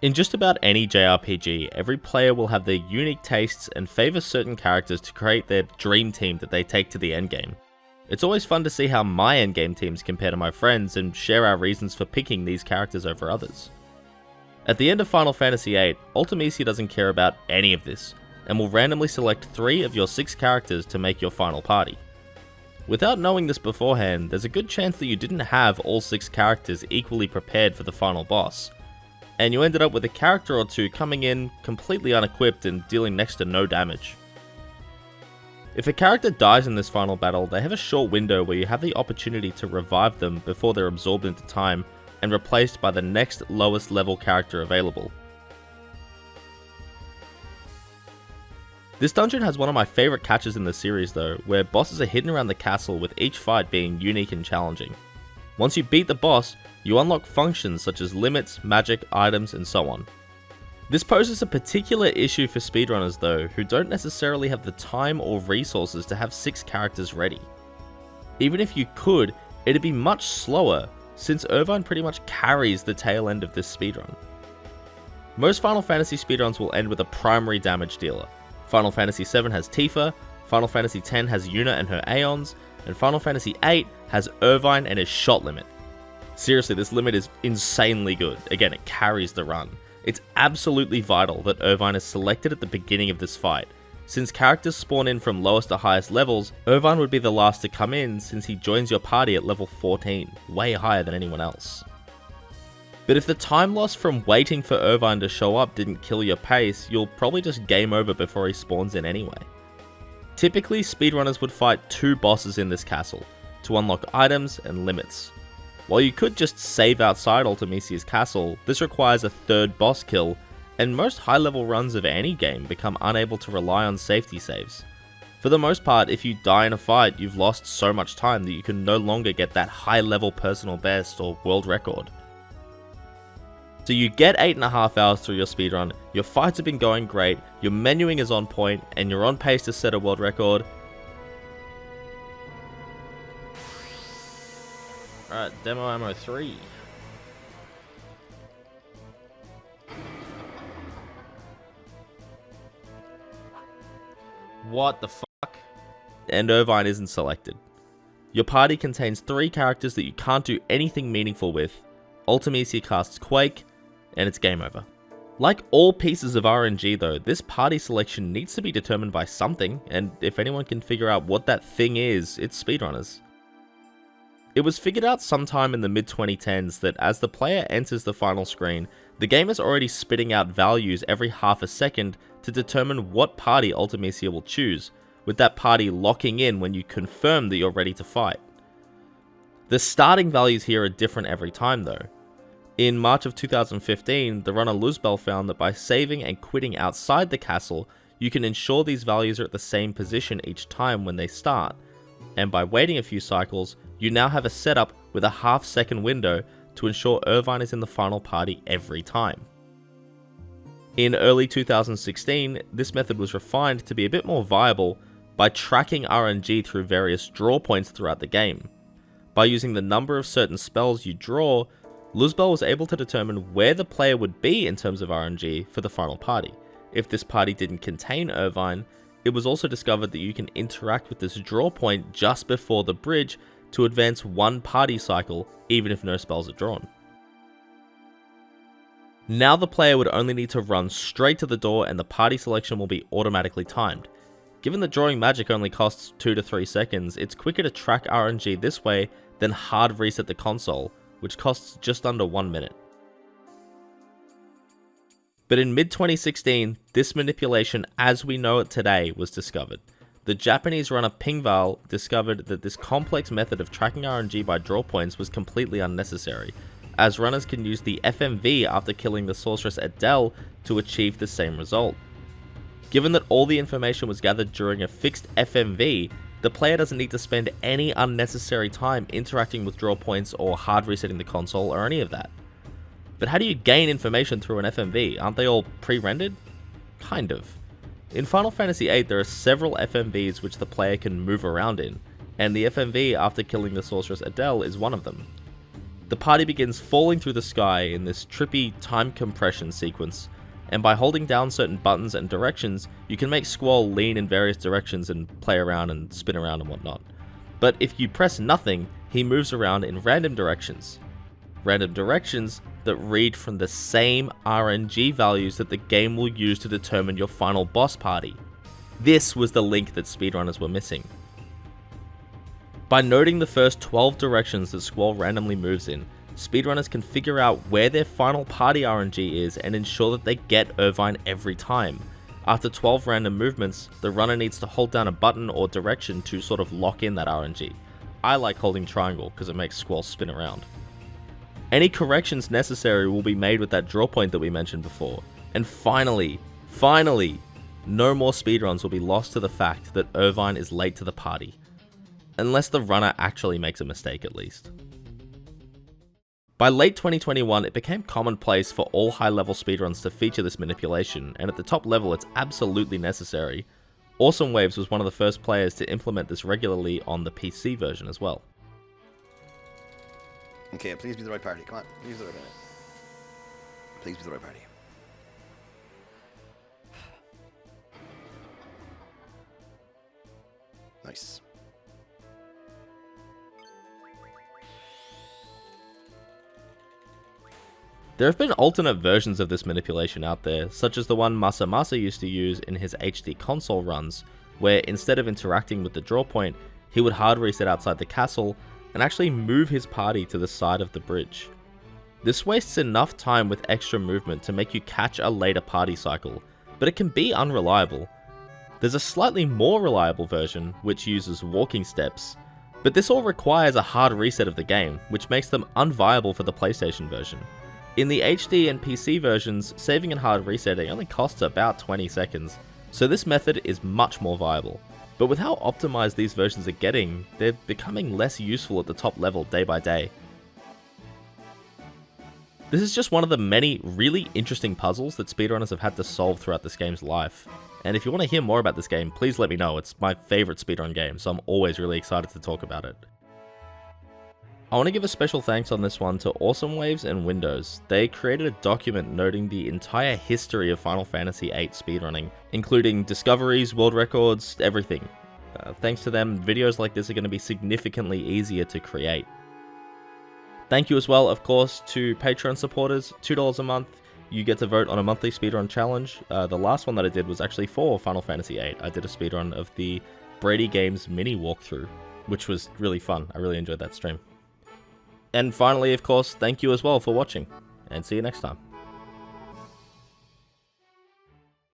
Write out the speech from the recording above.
In just about any JRPG, every player will have their unique tastes and favour certain characters to create their dream team that they take to the endgame. It's always fun to see how my endgame teams compare to my friends and share our reasons for picking these characters over others. At the end of Final Fantasy VIII, Ultimecia doesn't care about any of this, and will randomly select 3 of your 6 characters to make your final party. Without knowing this beforehand, there's a good chance that you didn't have all 6 characters equally prepared for the final boss, and you ended up with a character or 2 coming in completely unequipped and dealing next to no damage. If a character dies in this final battle, they have a short window where you have the opportunity to revive them before they're absorbed into time and replaced by the next lowest level character available. This dungeon has one of my favourite catches in the series though, where bosses are hidden around the castle with each fight being unique and challenging. Once you beat the boss, you unlock functions such as limits, magic, items, and so on. This poses a particular issue for speedrunners though, who don't necessarily have the time or resources to have 6 characters ready. Even if you could, it'd be much slower, since Irvine pretty much carries the tail end of this speedrun. Most Final Fantasy speedruns will end with a primary damage dealer. Final Fantasy VII has Tifa, Final Fantasy X has Yuna and her Aeons, and Final Fantasy VIII has Irvine and his shot limit. Seriously, this limit is insanely good. Again, it carries the run. It's absolutely vital that Irvine is selected at the beginning of this fight. Since characters spawn in from lowest to highest levels, Irvine would be the last to come in since he joins your party at level 14, way higher than anyone else. But if the time loss from waiting for Irvine to show up didn't kill your pace, you'll probably just game over before he spawns in anyway. Typically, speedrunners would fight 2 bosses in this castle, to unlock items and limits. While you could just save outside Ultimecia's castle, this requires a 3rd boss kill, and most high level runs of any game become unable to rely on safety saves. For the most part, if you die in a fight, you've lost so much time that you can no longer get that high level personal best or world record. So you get 8.5 hours through your speedrun, your fights have been going great, your menuing is on point, and you're on pace to set a world record. Alright, demo ammo 3. What the fuck? And Irvine isn't selected. Your party contains 3 characters that you can't do anything meaningful with. Ultimecia casts Quake, and it's game over. Like all pieces of RNG though, this party selection needs to be determined by something, and if anyone can figure out what that thing is, it's speedrunners. It was figured out sometime in the mid-2010s that as the player enters the final screen, the game is already spitting out values every half a second to determine what party Ultimecia will choose, with that party locking in when you confirm that you're ready to fight. The starting values here are different every time though. In March of 2015, the runner Luzbel found that by saving and quitting outside the castle, you can ensure these values are at the same position each time when they start, and by waiting a few cycles, you now have a setup with a half-second window to ensure Irvine is in the final party every time. In early 2016, this method was refined to be a bit more viable by tracking RNG through various draw points throughout the game. By using the number of certain spells you draw, Luzbel was able to determine where the player would be in terms of RNG for the final party. If this party didn't contain Irvine, it was also discovered that you can interact with this draw point just before the bridge to advance 1 party cycle, even if no spells are drawn. Now the player would only need to run straight to the door and the party selection will be automatically timed. Given that drawing magic only costs 2 to 3 seconds, it's quicker to track RNG this way than hard reset the console, which costs just under 1 minute. But in mid-2016, this manipulation as we know it today was discovered. The Japanese runner Pingval discovered that this complex method of tracking RNG by draw points was completely unnecessary, as runners can use the FMV after killing the sorceress Adele to achieve the same result. Given that all the information was gathered during a fixed FMV, the player doesn't need to spend any unnecessary time interacting with draw points or hard resetting the console or any of that. But how do you gain information through an FMV? Aren't they all pre-rendered? Kind of. In Final Fantasy VIII, there are several FMVs which the player can move around in, and the FMV after killing the sorceress Adele is one of them. The party begins falling through the sky in this trippy time compression sequence, and by holding down certain buttons and directions, you can make Squall lean in various directions and play around and spin around and whatnot. But if you press nothing, he moves around in random directions. Random directions that read from the same RNG values that the game will use to determine your final boss party. This was the link that speedrunners were missing. By noting the first 12 directions that Squall randomly moves in, speedrunners can figure out where their final party RNG is and ensure that they get Irvine every time. After 12 random movements, the runner needs to hold down a button or direction to sort of lock in that RNG. I like holding triangle because it makes Squall spin around. Any corrections necessary will be made with that draw point that we mentioned before. And finally, no more speedruns will be lost to the fact that Irvine is late to the party. Unless the runner actually makes a mistake at least. By late 2021, it became commonplace for all high-level speedruns to feature this manipulation, and at the top level it's absolutely necessary. Awesome Waves was one of the first players to implement this regularly on the PC version as well. Okay, please be the right party. Come on, please be the right party. Please be the right party. Nice. There have been alternate versions of this manipulation out there, such as the one Masa used to use in his HD console runs, where instead of interacting with the draw point, he would hard reset outside the castle and actually move his party to the side of the bridge. This wastes enough time with extra movement to make you catch a later party cycle, but it can be unreliable. There's a slightly more reliable version which uses walking steps, but this all requires a hard reset of the game, which makes them unviable for the PlayStation version. In the HD and PC versions, saving and hard resetting only costs about 20 seconds, so this method is much more viable. But with how optimized these versions are getting, they're becoming less useful at the top level day by day. This is just one of the many really interesting puzzles that speedrunners have had to solve throughout this game's life. And if you want to hear more about this game, please let me know. It's my favorite speedrun game, so I'm always really excited to talk about it. I want to give a special thanks on this one to Awesome Waves and Windows. They created a document noting the entire history of Final Fantasy VIII speedrunning, including discoveries, world records, everything. Thanks to them, videos like this are going to be significantly easier to create. Thank you as well, of course, to Patreon supporters. $2 a month, you get to vote on a monthly speedrun challenge. The last one that I did was actually for Final Fantasy VIII. I did a speedrun of the Brady Games mini walkthrough, which was really fun. I really enjoyed that stream. And finally, of course, thank you as well for watching, and see you next time.